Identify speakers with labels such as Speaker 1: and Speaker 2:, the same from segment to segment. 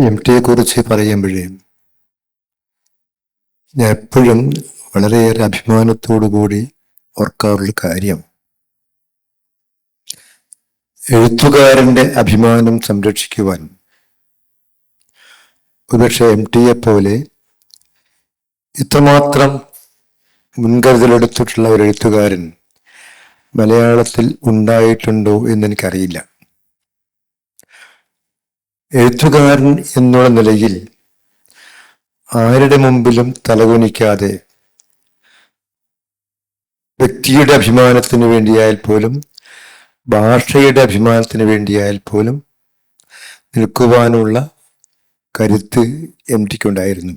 Speaker 1: M ടിയെ കുറിച്ച് പറയുമ്പോഴേ ഞാൻ എപ്പോഴും വളരെയേറെ അഭിമാനത്തോടു കൂടി ഓർക്കാറുള്ള കാര്യം, എഴുത്തുകാരന്റെ അഭിമാനം സംരക്ഷിക്കുവാൻ ഒരുപക്ഷെ എം ടിയെ പോലെ ഇത്രമാത്രം മുൻകരുതലെടുത്തിട്ടുള്ള ഒരു എഴുത്തുകാരൻ മലയാളത്തിൽ ഉണ്ടായിട്ടുണ്ടോ എന്നെനിക്കറിയില്ല. എഴുത്തുകാരൻ എന്നുള്ള നിലയിൽ ആരുടെ മുമ്പിലും തലകുനിക്കാതെ വ്യക്തിയുടെ അഭിമാനത്തിന് വേണ്ടിയായാൽ പോലും ഭാഷയുടെ അഭിമാനത്തിന് വേണ്ടിയായാൽ പോലും നിൽക്കുവാനുള്ള കരുത്ത് എം ടിക്കുണ്ടായിരുന്നു.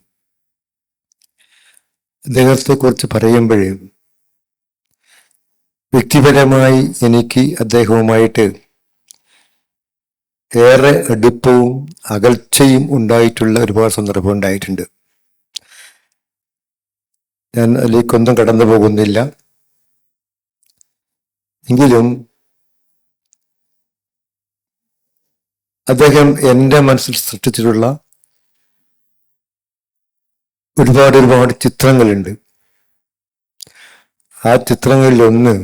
Speaker 1: അദ്ദേഹത്തെക്കുറിച്ച് പറയുമ്പോഴേ വ്യക്തിപരമായി എനിക്ക് അദ്ദേഹവുമായിട്ട് ഏറെ അടുപ്പവും അകൽച്ചയും ഉണ്ടായിട്ടുള്ള ഒരുപാട് സന്ദർഭം ഉണ്ടായിട്ടുണ്ട്. ഞാൻ അതിലേക്കൊന്നും കടന്നു പോകുന്നില്ല. എങ്കിലും അദ്ദേഹം എൻ്റെ മനസ്സിൽ സൃഷ്ടിച്ചിട്ടുള്ള ഒരുപാട് ചിത്രങ്ങളുണ്ട്. ആ ചിത്രങ്ങളിലൊന്ന്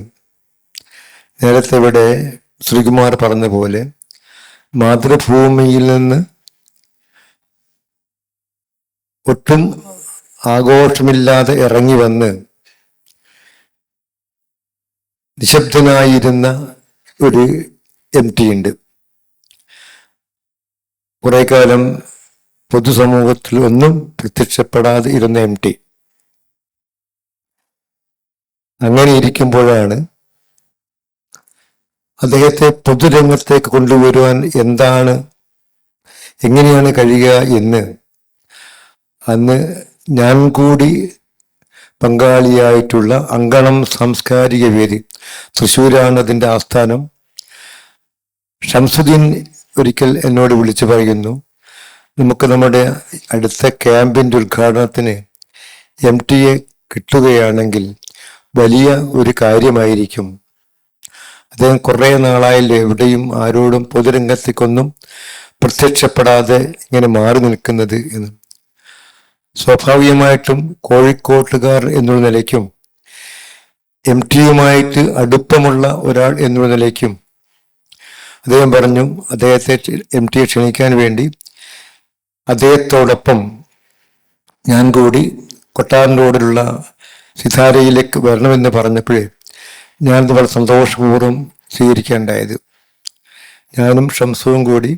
Speaker 1: നേരത്തെ ഇവിടെ ശ്രീകുമാർ പറഞ്ഞ പോലെ മാതൃഭൂമിയിൽ നിന്ന് ഒട്ടും ആഘോഷമില്ലാതെ ഇറങ്ങി വന്ന് നിശബ്ദനായിരുന്ന ഒരു എം ടി ഉണ്ട്. കുറെ കാലം പൊതുസമൂഹത്തിൽ ഒന്നും പ്രത്യക്ഷപ്പെടാതെ ഇരുന്ന എം ടി. അങ്ങനെ ഇരിക്കുമ്പോഴാണ് അദ്ദേഹത്തെ പൊതുരംഗത്തേക്ക് കൊണ്ടുവരുവാൻ എങ്ങനെയാണ് കഴിയുക എന്ന് അന്ന് ഞാൻ കൂടി പങ്കാളിയായിട്ടുള്ള അങ്കണം സാംസ്കാരിക വേദി, തൃശ്ശൂരാണ് അതിൻ്റെ ആസ്ഥാനം. ഷംസുദ്ദീൻ ഒരിക്കൽ എന്നോട് വിളിച്ചു പറയുന്നു, നമുക്ക് നമ്മുടെ അടുത്ത ക്യാമ്പിൻ്റെ ഉദ്ഘാടനത്തിന് എം ടിയെ കിട്ടുകയാണെങ്കിൽ വലിയ ഒരു കാര്യമായിരിക്കും. അദ്ദേഹം കുറേ നാളായല്ലോ എവിടെയും ആരോടും പൊതുരംഗത്തേക്കൊന്നും പ്രത്യക്ഷപ്പെടാതെ ഇങ്ങനെ മാറി നിൽക്കുന്നത് എന്ന്. സ്വാഭാവികമായിട്ടും കോഴിക്കോട്ടുകാർ എന്നുള്ള നിലയ്ക്കും എം ടിയുമായിട്ട് അടുപ്പമുള്ള ഒരാൾ എന്നുള്ള നിലയ്ക്കും അദ്ദേഹം പറഞ്ഞു, അദ്ദേഹത്തെ എം ടിയെ ക്ഷണിക്കാൻ വേണ്ടി അദ്ദേഹത്തോടൊപ്പം ഞാൻ കൂടി കൊട്ടാരൻ റോഡിലുള്ള സിതാരയിലേക്ക് വരണമെന്ന് പറഞ്ഞപ്പോഴേ ഞാനത് വളരെ സന്തോഷപൂർവ്വം സ്വീകരിക്കേണ്ടായത്. ഞാനും ഷംസുവും കൂടി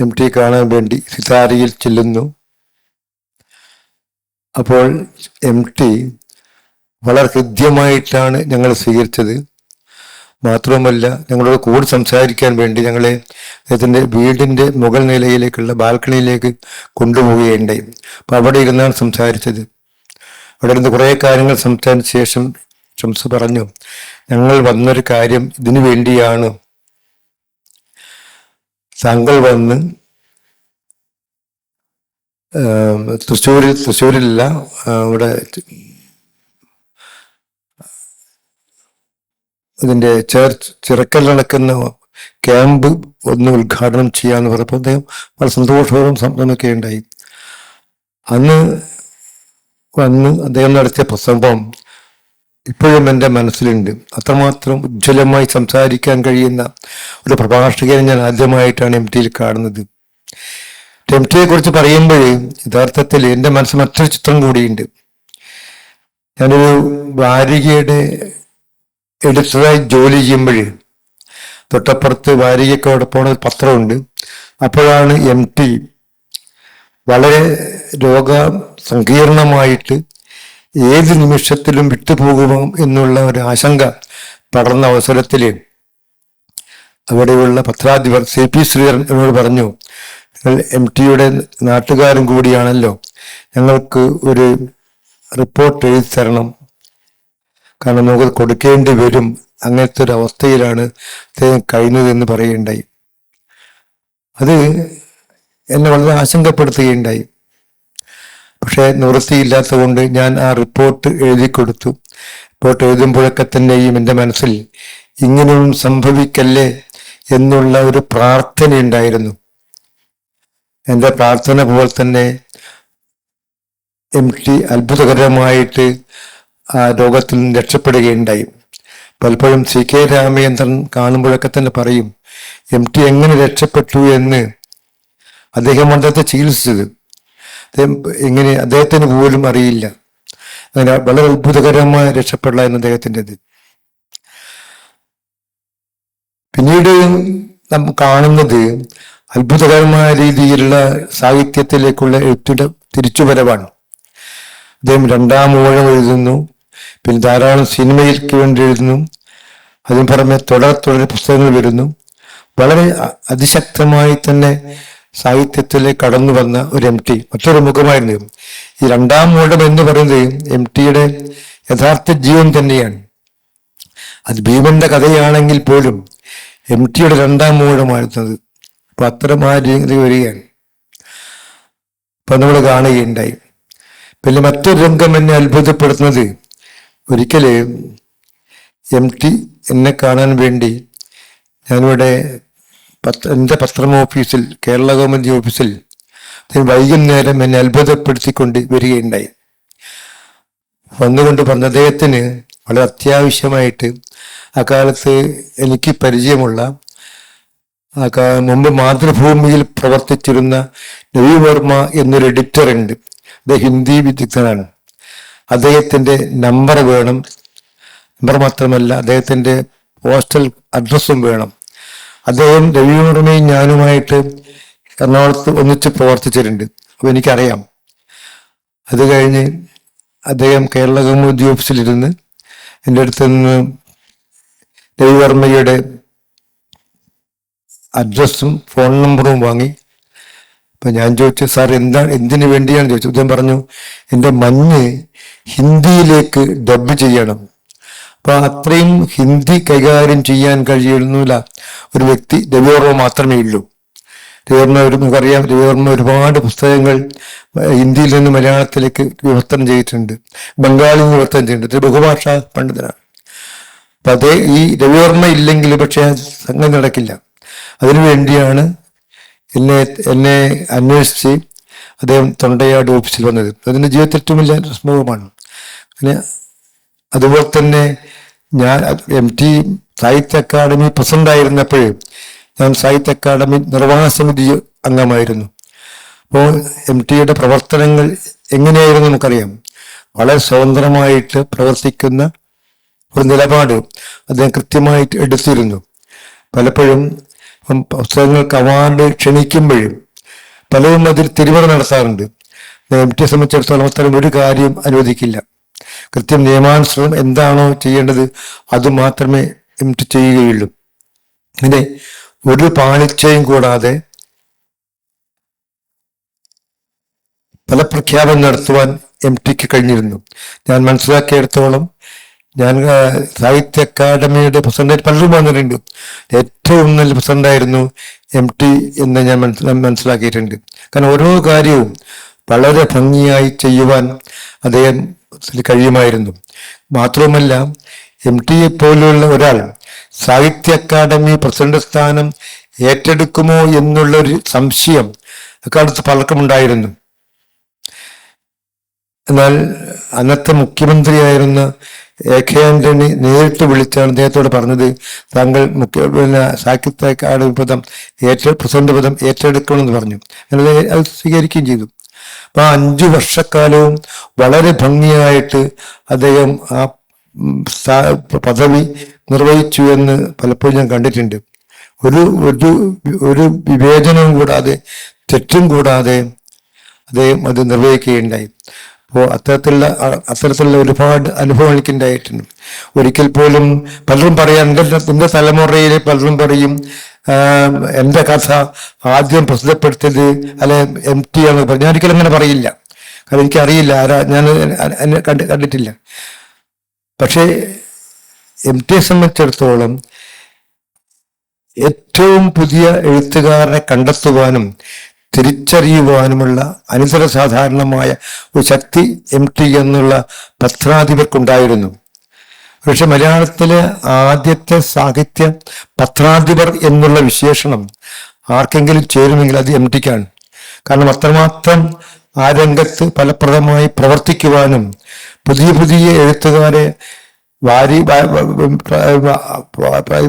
Speaker 1: എം ടി കാണാൻ വേണ്ടി സിതാരയിൽ ചെല്ലുന്നു. അപ്പോൾ എം ടി വളരെ ഹൃദ്യമായിട്ടാണ് ഞങ്ങൾ സ്വീകരിച്ചത്. മാത്രവുമല്ല ഞങ്ങളോട് കൂടി സംസാരിക്കാൻ വേണ്ടി ഞങ്ങളെ അദ്ദേഹത്തിൻ്റെ വീടിൻ്റെ മുകൾ നിലയിലേക്കുള്ള ബാൽക്കണിയിലേക്ക് കൊണ്ടുപോവുകയുണ്ടായി. അപ്പം അവിടെ ഇരുന്നാണ് സംസാരിച്ചത്. അവിടെ ഇരുന്ന് കുറേ കാര്യങ്ങൾ സംസാരിച്ച ശേഷം ഷംസ് പറഞ്ഞു, ഞങ്ങൾ വന്നൊരു കാര്യം ഇതിനു വേണ്ടിയാണ്. താങ്കൾ വന്ന് തൃശ്ശൂരിലല്ല, ഇവിടെ ഇതിൻ്റെ ചിറക്കൽ നടക്കുന്ന ക്യാമ്പ് ഒന്ന് ഉദ്ഘാടനം ചെയ്യാന്ന് പറഞ്ഞപ്പോൾ അദ്ദേഹം വളരെ സന്തോഷപൂർവ്വം സംസാരിക്കുകയൊക്കെ ഉണ്ടായി. അന്ന് വന്ന് അദ്ദേഹം നടത്തിയ പ്രസംഗം ഇപ്പോഴും എൻ്റെ മനസ്സിലുണ്ട്. അത്രമാത്രം ഉജ്ജ്വലമായി സംസാരിക്കാൻ കഴിയുന്ന ഒരു പ്രഭാഷകനെ ഞാൻ ആദ്യമായിട്ടാണ് എം ടിയിൽ കാണുന്നത്. എം ടിയെ കുറിച്ച് പറയുമ്പോൾ യഥാർത്ഥത്തിൽ എൻ്റെ മനസ്സിൽ മറ്റൊരു ചിത്രം കൂടിയുണ്ട്. ഞാനൊരു വാരികയുടെ എഡിറ്ററായി ജോലി ചെയ്യുമ്പോൾ തൊട്ടപ്പുറത്ത് വാരികയോടൊപ്പം ഒരു പത്രമുണ്ട്. അപ്പോഴാണ് എം ടി വളരെ രോഗസങ്കീർണമായിട്ട് ഏത് നിമിഷത്തിലും വിട്ടുപോകുമോ എന്നുള്ള ഒരു ആശങ്ക പടർന്ന അവസരത്തിൽ അവിടെയുള്ള പത്രാധിപർ CP ശ്രീധരൻ എന്നോട് പറഞ്ഞു, നിങ്ങൾ എം ടിയുടെ നാട്ടുകാരും കൂടിയാണല്ലോ, ഞങ്ങൾക്ക് ഒരു റിപ്പോർട്ട് എഴുതി തരണം, കാരണം നമുക്ക് കൊടുക്കേണ്ടി വരും. അങ്ങനത്തെ ഒരു അവസ്ഥയിലാണ് അദ്ദേഹം കഴിഞ്ഞതെന്ന് പറയുകയുണ്ടായി. അത് എന്നെ വളരെ ആശങ്കപ്പെടുത്തുകയുണ്ടായി. പക്ഷെ നിവൃത്തിയില്ലാത്ത കൊണ്ട് ഞാൻ ആ റിപ്പോർട്ട് എഴുതി കൊടുത്തു. റിപ്പോർട്ട് എഴുതുമ്പോഴൊക്കെ തന്നെയും എൻ്റെ മനസ്സിൽ ഇങ്ങനെയൊന്നും സംഭവിക്കല്ലേ എന്നുള്ള ഒരു പ്രാർത്ഥന ഉണ്ടായിരുന്നു. എൻ്റെ പ്രാർത്ഥന പോലെ തന്നെ MT അത്ഭുതകരമായിട്ട് ആ രോഗത്തിൽ നിന്ന് രക്ഷപ്പെടുകയുണ്ടായി. പലപ്പോഴും CK രാമചന്ദ്രൻ കാണുമ്പോഴൊക്കെ തന്നെ പറയും, MT എങ്ങനെ രക്ഷപ്പെട്ടു എന്ന്. അദ്ദേഹം അദ്ദേഹത്തെ ചികിത്സിച്ചത് എങ്ങനെ അദ്ദേഹത്തിന് പോലും അറിയില്ല. അങ്ങനെ വളരെ അത്ഭുതകരമായ രക്ഷപ്പെടലായിരുന്നു അദ്ദേഹത്തിൻ്റെത്. പിന്നീട് നാം കാണുന്നത് അത്ഭുതകരമായ രീതിയിലുള്ള സാഹിത്യത്തിലേക്കുള്ള എഴുത്തിന്റെ തിരിച്ചുവരവാണ്. അദ്ദേഹം 2-ാം ഊഴം എഴുതുന്നു, പിന്നെ ധാരാളം സിനിമയ്ക്ക് വേണ്ടി എഴുതുന്നു, അതിന് പുറമെ തുടർ പുസ്തകങ്ങൾ വരുന്നു. വളരെ അതിശക്തമായി തന്നെ സാഹിത്യത്തിലേക്ക് കടന്നു വന്ന ഒരു MT മറ്റൊരു മുഖമായിരുന്നു. ഈ 2-ാം ഊഴം എന്ന് പറയുന്നത് MTയുടെ യഥാർത്ഥ ജീവൻ തന്നെയാണ്. അത് ഭീമന്റെ കഥയാണെങ്കിൽ പോലും MTയുടെ 2-ാം ഊഴമായിരുന്നത്. അപ്പൊ അത്തരം ആ രീതി വരികയാണ്. അപ്പൊ നമ്മൾ കാണുകയുണ്ടായി. പിന്നെ മറ്റൊരു രംഗം എന്നെ അത്ഭുതപ്പെടുത്തുന്നത്, ഒരിക്കല് MT എന്നെ കാണാൻ വേണ്ടി ഞാനിവിടെ എൻ്റെ പത്രം ഓഫീസിൽ, കേരള ഗവൺമെന്റ് ഓഫീസിൽ വൈകുന്നേരം എന്നെ അത്ഭുതപ്പെടുത്തിക്കൊണ്ട് വരികയുണ്ടായി. വന്നുകൊണ്ട് പറഞ്ഞ അദ്ദേഹത്തിന് വളരെ അത്യാവശ്യമായിട്ട് അക്കാലത്ത് എനിക്ക് പരിചയമുള്ള മുമ്പ് മാതൃഭൂമിയിൽ പ്രവർത്തിച്ചിരുന്ന രവിവർമ്മ എന്നൊരു എഡിറ്റർ ഉണ്ട്. അദ്ദേഹം ഹിന്ദി വിദഗ്ധനാണ്. അദ്ദേഹത്തിൻ്റെ നമ്പർ വേണം. നമ്പർ മാത്രമല്ല, അദ്ദേഹത്തിൻ്റെ പോസ്റ്റൽ അഡ്രസ്സും വേണം. അദ്ദേഹം രവിവർമ്മയും ഞാനുമായിട്ട് എറണാകുളത്ത് ഒന്നിച്ച് പ്രവർത്തിച്ചിട്ടുണ്ട്. അപ്പോൾ എനിക്കറിയാം. അത് കഴിഞ്ഞ് അദ്ദേഹം കേരള ഗവൺമെന്റ് ഓഫീസിലിരുന്ന് എൻ്റെ അടുത്ത് നിന്ന് രവിവർമ്മയുടെ അഡ്രസ്സും ഫോൺ നമ്പറും വാങ്ങി. അപ്പം ഞാൻ ചോദിച്ചു, സാർ എന്തിനു വേണ്ടിയാണ് ചോദിച്ചു. അദ്ദേഹം പറഞ്ഞു, എൻ്റെ മഞ്ഞ് ഹിന്ദിയിലേക്ക് ഡബ് ചെയ്യണം. അപ്പൊ അത്രയും ഹിന്ദി കൈകാര്യം ചെയ്യാൻ കഴിയുന്നില്ല ഒരു വ്യക്തി രവിവർമ്മ മാത്രമേ ഉള്ളൂ. രവിവർമ്മ നമുക്കറിയാം, രവിവർമ്മ ഒരുപാട് പുസ്തകങ്ങൾ ഹിന്ദിയിൽ നിന്ന് മലയാളത്തിലേക്ക് വിവർത്തനം ചെയ്തിട്ടുണ്ട്, ബംഗാളിൽ നിന്ന് വിവർത്തനം ചെയ്തിട്ടുണ്ട്. ഒരു ബഹുഭാഷാ പണ്ഡിതനാണ്. അപ്പൊ അതേ ഈ രവിവർമ്മ ഇല്ലെങ്കിൽ പക്ഷെ സംഗതി നടക്കില്ല. അതിനുവേണ്ടിയാണ് എന്നെ അന്വേഷിച്ച് അദ്ദേഹം തൊണ്ടയാട് ഓഫീസിൽ വന്നത്. അതിൻ്റെ ജീവിതത്തിൽ ഏറ്റവും വലിയ സംഭവമാണ്. പിന്നെ അതുപോലെ തന്നെ ഞാൻ MT സാഹിത്യ അക്കാദമി പ്രസിഡന്റായിരുന്നപ്പോൾ ഞാൻ സാഹിത്യ അക്കാദമി നിർവഹണ സമിതി അംഗമായിരുന്നു. അപ്പോൾ MTയുടെ പ്രവർത്തനങ്ങൾ എങ്ങനെയായിരുന്നു നമുക്കറിയാം. വളരെ സ്വതന്ത്രമായിട്ട് പ്രവർത്തിക്കുന്ന ഒരു നിലപാട് അദ്ദേഹം കൃത്യമായിട്ട് എടുത്തിരുന്നു. പലപ്പോഴും പുസ്തകങ്ങൾക്ക് അവാർഡ് ക്ഷണിക്കുമ്പോഴും പലരും അതിൽ തിരുമറി നടത്താറുണ്ട്. MTയെ സംബന്ധിച്ചിടത്തോളം അത്തരം ഒരു കാര്യം അനുവദിക്കില്ല. കൃത്യം നിയമാനുസൃതം എന്താണോ ചെയ്യേണ്ടത് അത് മാത്രമേ MT ചെയ്യുകയുള്ളൂ. അങ്ങനെ ഒരു പാളിച്ചയും കൂടാതെ പല പ്രഖ്യാപനം നടത്തുവാൻ MTക്ക് കഴിഞ്ഞിരുന്നു. ഞാൻ മനസ്സിലാക്കിയെടുത്തോളം, ഞാൻ സാഹിത്യ അക്കാദമിയുടെ പ്രസിഡന്റ് പലരും വന്നിട്ടുണ്ട്. ഏറ്റവും നല്ല പ്രസിഡന്റായിരുന്നു MT എന്ന് ഞാൻ മനസ്സിലാക്കിയിട്ടുണ്ട്. കാരണം ഓരോ കാര്യവും വളരെ ഭംഗിയായി ചെയ്യുവാൻ അദ്ദേഹം കഴിയുമായിരുന്നു. മാത്രവുമല്ല, MTയെ പോലുള്ള ഒരാൾ സാഹിത്യ അക്കാദമി പ്രസിഡന്റ് സ്ഥാനം ഏറ്റെടുക്കുമോ എന്നുള്ളൊരു സംശയം അക്കാലത്ത് പലർക്കുമുണ്ടായിരുന്നു. എന്നാൽ അന്നത്തെ മുഖ്യമന്ത്രിയായിരുന്ന AK ആന്റണി നേരിട്ട് വിളിച്ചാണ് അദ്ദേഹത്തോട് പറഞ്ഞത്, താങ്കൾ സാഹിത്യ അക്കാദമി പ്രസിഡന്റ് പദം ഏറ്റെടുക്കണമെന്ന് പറഞ്ഞു. അത് സ്വീകരിക്കുകയും ചെയ്തു. അപ്പൊ 5 വർഷക്കാലവും വളരെ ഭംഗിയായിട്ട് അദ്ദേഹം ആ പദവി നിർവഹിച്ചു എന്ന് പലപ്പോഴും ഞാൻ കണ്ടിട്ടുണ്ട്. ഒരു വിവേചനവും കൂടാതെ, തെറ്റും കൂടാതെ അദ്ദേഹം അത് നിർവഹിക്കുകയുണ്ടായി. അപ്പോൾ അത്തരത്തിലുള്ള ഒരുപാട് അനുഭവം എനിക്കുണ്ടായിട്ടുണ്ട്. ഒരിക്കൽ പോലും പലരും പറയാൻ, എൻ്റെ തലമുറയിലെ പലരും പറയും, എൻ്റെ കഥ ആദ്യം പ്രസിദ്ധപ്പെടുത്തിയത് അല്ലെ MT ആണെന്ന് പറഞ്ഞു. ഞാൻ ഒരിക്കലും അങ്ങനെ പറയില്ല. കാരണം എനിക്കറിയില്ല, ഞാൻ കണ്ടിട്ടില്ല. പക്ഷേ MTയെ സംബന്ധിച്ചിടത്തോളം ഏറ്റവും പുതിയ എഴുത്തുകാരനെ കണ്ടെത്തുവാനും തിരിച്ചറിയുവാനുമുള്ള അനിതര സാധാരണമായ ഒരു ശക്തി MT എന്നുള്ള പത്രാധിപർക്കുണ്ടായിരുന്നു. പക്ഷെ മലയാളത്തിലെ ആദ്യത്തെ സാഹിത്യ പത്രാധിപർ എന്നുള്ള വിശേഷണം ആർക്കെങ്കിലും ചേരുമെങ്കിൽ അത് MTക്കാണ്. കാരണം അത്രമാത്രം ആ രംഗത്ത് ഫലപ്രദമായി പ്രവർത്തിക്കുവാനും പുതിയ പുതിയ എഴുത്തുകാരെ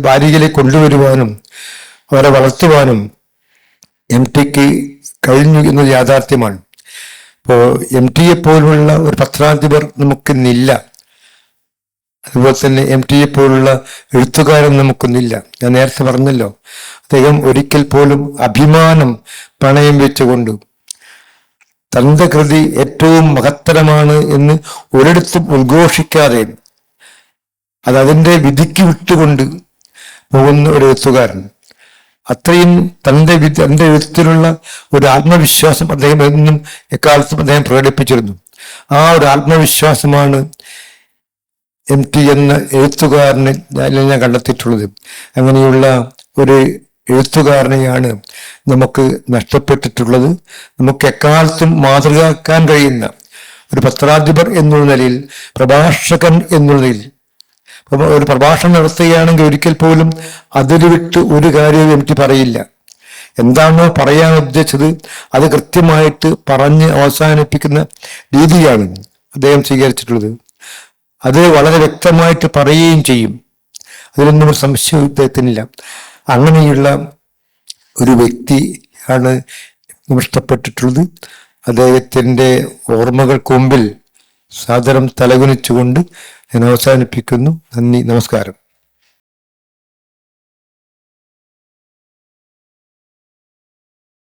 Speaker 1: വാരികയിലേക്ക് കൊണ്ടുവരുവാനും അവരെ വളർത്തുവാനും എം ടിക്ക് കഴിഞ്ഞു എന്നത് യാഥാർത്ഥ്യമാണ്. ഇപ്പോൾ എം ടിയെ പോലുള്ള ഒരു പത്രാധിപർ നമുക്കിന്നില്ല. അതുപോലെ തന്നെ എം ടിയെ പോലുള്ള എഴുത്തുകാരൻ നമുക്കൊന്നില്ല. ഞാൻ നേരത്തെ പറഞ്ഞല്ലോ, അദ്ദേഹം ഒരിക്കൽ പോലും അഭിമാനം പണയം വെച്ചുകൊണ്ട് തന്റെ കൃതി ഏറ്റവും മഹത്തരമാണ് എന്ന് ഒരിടത്തും ഉദ്ഘോഷിക്കാതെ അത് അതിൻ്റെ വിധിക്ക് വിട്ടുകൊണ്ട് പോകുന്ന ഒരു എഴുത്തുകാരൻ. അത്രയും തൻ്റെ എഴുത്തിലുള്ള ഒരു ആത്മവിശ്വാസം അദ്ദേഹം എന്നും എക്കാലത്തും അദ്ദേഹം പ്രകടിപ്പിച്ചിരുന്നു. ആ ഒരു ആത്മവിശ്വാസമാണ് എം ടി എന്ന എഴുത്തുകാരനെ ഞാൻ കണ്ടെത്തിയിട്ടുള്ളത്. അങ്ങനെയുള്ള ഒരു എഴുത്തുകാരനെയാണ് നമുക്ക് നഷ്ടപ്പെട്ടിട്ടുള്ളത്. നമുക്ക് എക്കാലത്തും മാതൃകയാക്കാൻ കഴിയുന്ന ഒരു പത്രാധിപർ എന്നുള്ള നിലയിൽ, പ്രഭാഷകൻ എന്നുള്ള നിലയിൽ ഒരു പ്രഭാഷണം നടത്തുകയാണെങ്കിൽ ഒരിക്കൽ പോലും അതിൽ വിട്ട് ഒരു കാര്യവും എം ടി പറയില്ല. എന്താണോ പറയാൻ ഉദ്ദേശിച്ചത് അത് കൃത്യമായിട്ട് പറഞ്ഞ് അവസാനിപ്പിക്കുന്ന രീതിയാണ് അദ്ദേഹം സ്വീകരിച്ചിട്ടുള്ളത്. അത് വളരെ വ്യക്തമായിട്ട് പറയുകയും ചെയ്യും. അതിലൊന്നും ഒരു സംശയവും ഇദ്ദേഹത്തിനില്ല. അങ്ങനെയുള്ള ഒരു വ്യക്തിയാണ് നഷ്ടപ്പെട്ടിട്ടുള്ളത്. അദ്ദേഹത്തിൻ്റെ ഓർമ്മകൾക്ക് മുമ്പിൽ സാദരം തലകുനിച്ചുകൊണ്ട് ഞാൻ അവസാനിപ്പിക്കുന്നു. നന്ദി, നമസ്കാരം.